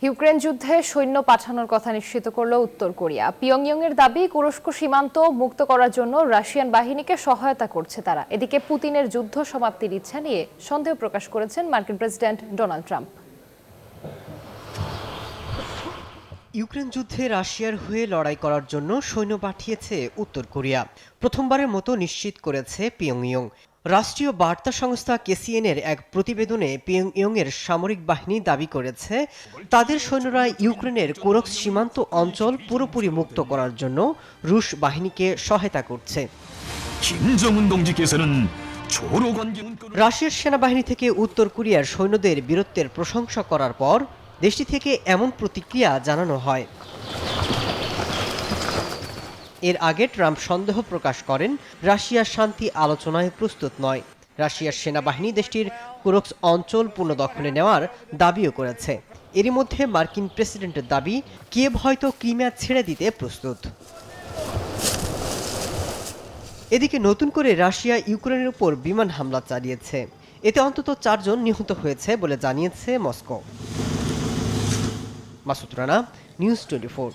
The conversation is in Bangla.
ইউক্রেন যুদ্ধে সৈন্য পাঠানোর কথা নিশ্চিত করল উত্তর কোরিয়া। পিয়ংইয়ংয়ের দাবি, তুরস্ক সীমান্ত মুক্ত করার জন্য রাশিয়ান বাহিনীকে সহায়তা করছে তারা। এদিকে পুতিনের যুদ্ধ সমাপ্তির ইচ্ছা নিয়ে সন্দেহ প্রকাশ করেছেন মার্কিন প্রেসিডেন্ট ডোনাল্ড ট্রাম্প। ইউক্রেন যুদ্ধে রাশিয়ার হয়ে লড়াই করার জন্য সৈন্য পাঠিয়েছে উত্তর কোরিয়া। প্রথমবারের মতো নিশ্চিত করেছে পিয়ংইয়ং। রাষ্ট্রীয় বার্তা সংস্থা কেসিএনের এক প্রতিবেদনে পিয়ংইয়ংয়ের সামরিক বাহিনী দাবি করেছে তাদের সৈন্যরা ইউক্রেনের কোরস্ক সীমান্ত অঞ্চল পুরোপুরি মুক্ত করার জন্য রুশ বাহিনীকে সহায়তা করছে। রাশিয়ার সেনাবাহিনী থেকে উত্তর কোরিয়ার সৈন্যদের বীরত্বের প্রশংসা করার পর দেশটি থেকে এমন প্রতিক্রিয়া জানানো হয়। এর আগে ট্রাম্প সন্দেহ প্রকাশ করেন রাশিয়া শান্তি আলোচনায় প্রস্তুত নয়। রাশিয়ার সেনাবাহিনী দেশটির কুরস্ক অঞ্চল পুনর্দখলে নেওয়ার দাবিও করেছে। এরই মধ্যে মার্কিন প্রেসিডেন্টের দাবি, কিয়েভ হয়তো ক্রিমিয়া ছেড়ে দিতে প্রস্তুত। এদিকে নতুন করে রাশিয়া ইউক্রেনের উপর বিমান হামলা চালিয়েছে। এতে অন্তত 4 জন নিহত হয়েছে বলে জানিয়েছে মস্কো। মাসুদ রানা, নিউজ 24।